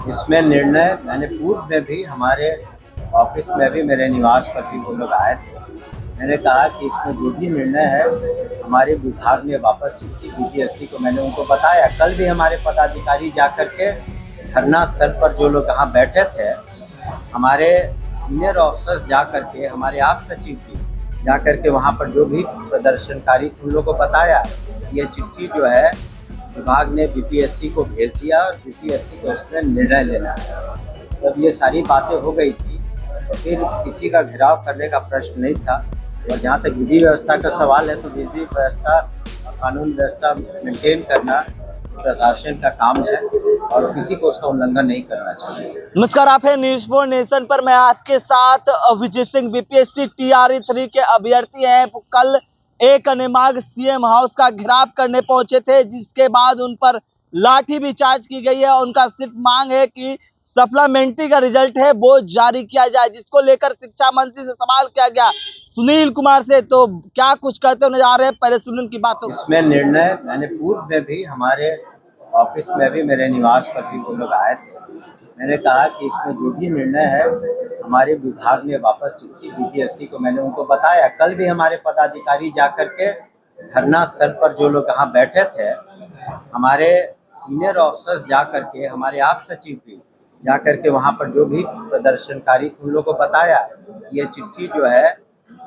इसमें निर्णय मैंने पूर्व में भी हमारे ऑफिस में भी मेरे निवास पर भी वो लोग आए थे। मैंने कहा कि इसमें जो भी निर्णय है हमारे विभाग ने वापस चिट्ठी बीपीएससी को मैंने उनको बताया। कल भी हमारे पदाधिकारी जाकर के धरना स्थल पर जो लोग यहाँ बैठे थे, हमारे सीनियर ऑफिसर्स जा करके, हमारे आप सचिव भी जा करके वहाँ पर जो भी प्रदर्शनकारी थे उन लोगों को बताया ये चिट्ठी जो है विभाग ने बीपीएससी को भेज दिया और बीपीएससी को इसमें निर्णय लेना है। जब ये सारी बातें हो गई थी तो फिर किसी का घेराव करने का प्रश्न नहीं था। और जहाँ तक विधि व्यवस्था का सवाल है तो विधि व्यवस्था कानून व्यवस्था मेंटेन करना प्रशासन का काम है और किसी को उसका उल्लंघन नहीं करना चाहिए। नमस्कार, आप है न्यूज फॉर नेशन पर। मैं आपके साथ विजय सिंह बीपीएससी TRE 3 के अभ्यर्थी हैं। कल एक नेमाग सीएम हाउस का घेराव करने पहुंचे थे, जिसके बाद उन पर लाठी भी चार्ज की गई है। उनका सिर्फ मांग है कि सप्लीमेंट्री का रिजल्ट है वो जारी किया जाए, जिसको लेकर शिक्षा मंत्री से सवाल किया गया सुनील कुमार से। तो क्या कुछ कहते नजर आ रहे हैं, पहले सुनील की बातों। इसमें निर्णय मैंने पूर्व में भी हमारे ऑफिस में भी मेरे निवास पर भी वो लोग आए थे। मैंने कहा कि इसमें जो भी निर्णय है हमारे विभाग ने वापस चिट्ठी बीपीएससी को मैंने उनको बताया। कल भी हमारे पदाधिकारी जाकर के धरना स्थल पर जो लोग यहाँ बैठे थे, हमारे सीनियर ऑफिसर्स जा करके, हमारे आप सचिव भी जा करके वहाँ पर जो भी प्रदर्शनकारी थे उन लोगों को बताया ये चिट्ठी जो है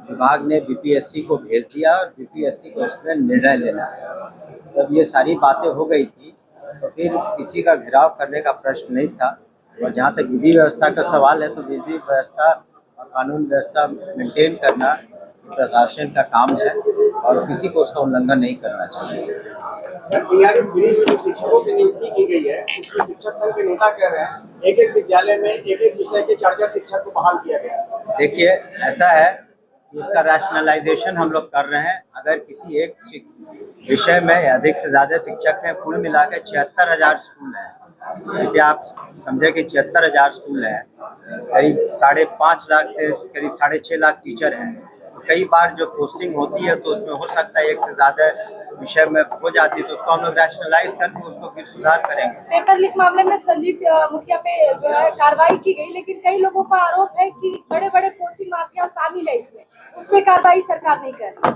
विभाग ने बीपीएससी को भेज दिया और बीपीएससी को इसमें निर्णय लेना है। जब ये सारी बातें हो गई थी तो फिर किसी का घेराव करने का प्रश्न नहीं था। और जहाँ तक विधि व्यवस्था का सवाल है तो विधि व्यवस्था और कानून व्यवस्था मेंटेन करना प्रशासन का काम है और किसी को उसका उल्लंघन नहीं करना चाहिए। सर, TRE 3 में जो शिक्षकों की नियुक्ति की गई है उसमें शिक्षक संघ के नेता कह रहे हैं एक एक विद्यालय में एक एक विषय के 4-4 शिक्षक को बहाल किया गया। देखिए, ऐसा है कि उसका रैशनलाइजेशन हम लोग कर रहे हैं। अगर किसी एक विषय में अधिक से ज़्यादा शिक्षक हैं, कुल मिला के 76,000 स्कूल हैं। क्योंकि आप समझे कि 76,000 स्कूल हैं, करीब 5.5 लाख से करीब 6.5 लाख टीचर हैं। तो कई बार जो पोस्टिंग होती है तो उसमें हो सकता है एक से ज़्यादा विषय में हो जाती है, तो उसको हम लोग रैशनलाइज करके उसको फिर सुधार करेंगे। पेपर लीक मामले में संजीव मुखिया पे जो है कार्रवाई की गई, लेकिन कई लोगों का आरोप है कि बड़े बड़े कोचिंग माफिया शामिल है इसमें, उसमें कार्रवाई सरकार नहीं कर रही।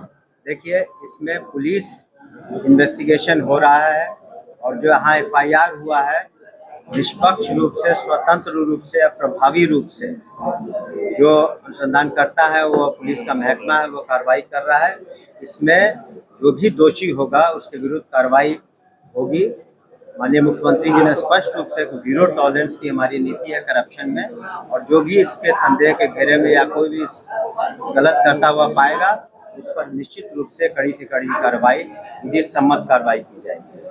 देखिए, इसमें पुलिस इन्वेस्टिगेशन हो रहा है और जो यहाँ FIR हुआ है निष्पक्ष रूप से, स्वतंत्र रूप से, प्रभावी रूप से जो अनुसंधान करता है वो पुलिस का महकमा है, वो कार्रवाई कर रहा है। इसमें जो भी दोषी होगा उसके विरुद्ध कार्रवाई होगी। माननीय मुख्यमंत्री जी ने स्पष्ट रूप से 0 टॉलरेंस की हमारी नीति है करप्शन में, और जो भी इसके संदेह के घेरे में या कोई भी गलत करता हुआ पाएगा उस पर निश्चित रूप से कड़ी से कड़ी कार्रवाई, विधि सम्मत कार्रवाई की जाएगी।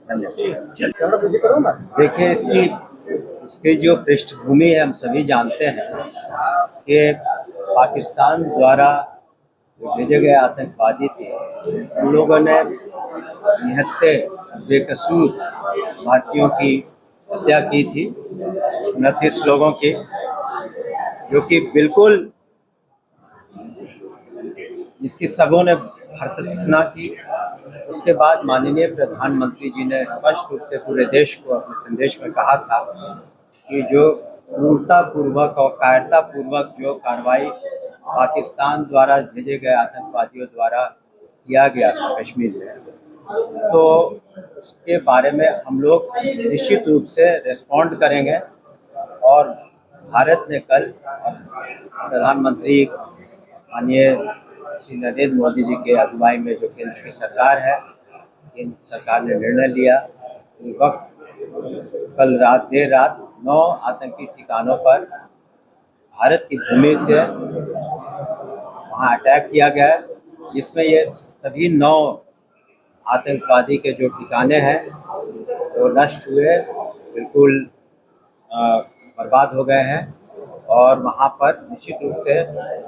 धन्यवाद। देखिए, इसकी जो पृष्ठभूमि है हम सभी जानते हैं कि पाकिस्तान द्वारा जो भेजे गए आतंकवादी थे उन लोगों ने निहत्थे बेकसूर भारतीयों की हत्या की थी, 29 लोगों की, जो कि बिल्कुल जिसकी सबों ने भर्त्सना की। उसके बाद माननीय प्रधानमंत्री जी ने स्पष्ट रूप से पूरे देश को अपने संदेश में कहा था कि जो क्रूरतापूर्वक और कायरतापूर्वक जो कार्रवाई पाकिस्तान द्वारा भेजे गए आतंकवादियों द्वारा किया गया था कश्मीर में, तो उसके बारे में हम लोग निश्चित रूप से रिस्पॉन्ड करेंगे। और भारत ने कल प्रधानमंत्री माननीय श्री नरेंद्र मोदी जी के अगुवाई में जो केंद्र की सरकार है, केंद्र सरकार ने निर्णय लिया कि वक्त कल देर रात 9 आतंकी ठिकानों पर भारत की भूमि से वहाँ अटैक किया गया, जिसमें ये सभी 9 आतंकवादी के जो ठिकाने हैं वो नष्ट हुए, बिल्कुल बर्बाद हो गए हैं। और वहाँ पर निश्चित रूप से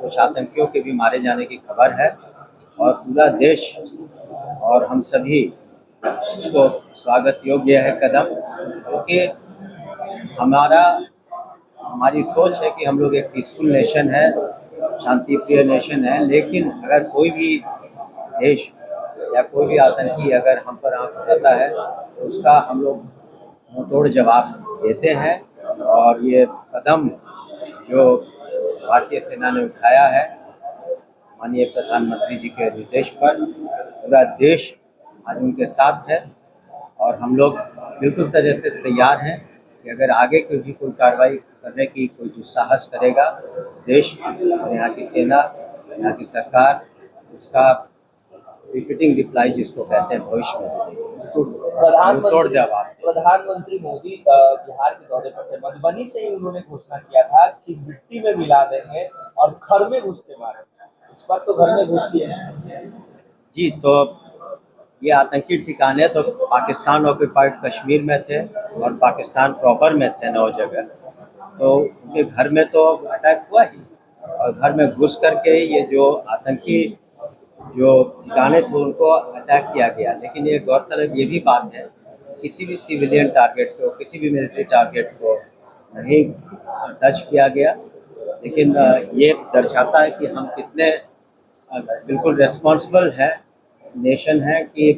कुछ आतंकियों के भी मारे जाने की खबर है और पूरा देश और हम सभी इसको स्वागत योग्य है कदम, क्योंकि हमारी सोच है कि हम लोग एक पीसफुल नेशन है, शांति प्रिय नेशन है। लेकिन अगर कोई भी देश या कोई भी आतंकी अगर हम पर आंख उठाता है तो उसका हम लोग मुंहतोड़ जवाब देते हैं और ये कदम जो भारतीय सेना ने उठाया है माननीय प्रधानमंत्री जी के निर्देश पर, पूरा देश आज उनके साथ है और हम लोग बिल्कुल तरह से तैयार हैं कि अगर आगे कोई कार्रवाई करने की कोई दुस्साहस करेगा, देश और यहाँ की सेना, यहाँ की सरकार उसका रिफिटिंग रिप्लाई जिसको कहते हैं भविष्य में तोड़ जवाब। प्रधानमंत्री मोदी बिहार के दौरे पर थे, मधुबनी से ही उन्होंने घोषणा किया था कि मिट्टी में मिला देंगे और घर में घुस के मारेंगे। इस बार तो घर में घुस के जी, तो ये आतंकी ठिकाने तो पाकिस्तान ऑक्युपाइड कश्मीर में थे और पाकिस्तान प्रॉपर में थे 9 जगह, तो उनके घर में तो अटैक हुआ ही और घर में घुस करके ये जो आतंकी जो ठिकाने थे उनको अटैक किया गया। लेकिन ये गौरतलब ये भी बात है किसी भी सिविलियन टारगेट को, किसी भी मिलिट्री टारगेट को नहीं टच किया गया। लेकिन ये दर्शाता है कि हम कितने बिल्कुल रिस्पॉन्सिबल है नेशन है कि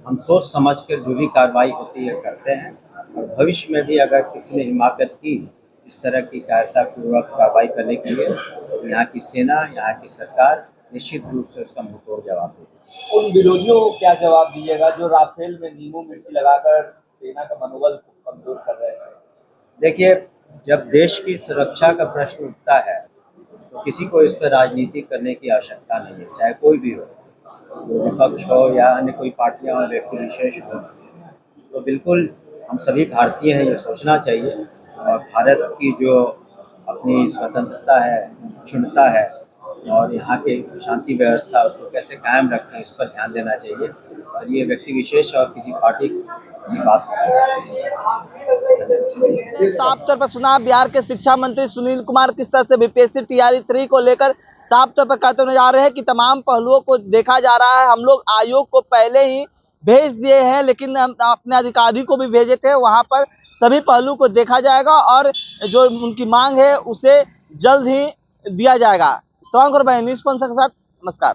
हम सोच समझ कर जो भी कार्रवाई होती है करते हैं और भविष्य में भी अगर किसी ने हिमाकत की इस तरह की कायरतापूर्वक कार्रवाई करने के लिए तो यहाँ की सेना, यहाँ की सरकार निश्चित रूप से उसका मुंहतोड़ जवाब देगी। उन विरोधियों को क्या जवाब दीजिएगा जो राफेल में नींबू मिर्ची लगाकर सेना का मनोबल कमजोर कर रहे हैं? देखिए, जब देश की सुरक्षा का प्रश्न उठता है तो किसी को इस पर राजनीति करने की आवश्यकता नहीं है, चाहे कोई भी हो, वो विपक्ष हो या अन्य कोई पार्टियां हो, व्यक्ति विशेष हो। तो बिल्कुल हम सभी भारतीय हैं, ये सोचना चाहिए और भारत की जो अपनी स्वतंत्रता है, अखंडता है और यहाँ के शांति व्यवस्था उसको कैसे कायम रखें इस पर ध्यान देना चाहिए और ये व्यक्ति विशेष और किसी पार्टी की बात साफ तौर पर सुना बिहार के शिक्षा मंत्री सुनील कुमार किस तरह से बीपीएससी टीआरई 3 को लेकर साफ तौर पर कहते हुए जा रहे हैं कि तमाम पहलुओं को देखा जा रहा है। हम लोग आयोग को पहले ही भेज दिए हैं, लेकिन हम अपने अधिकारी को भी भेजे थे, वहां पर सभी पहलू को देखा जाएगा और जो उनकी मांग है उसे जल्द ही दिया जाएगा। न्यूज़ के साथ नमस्कार।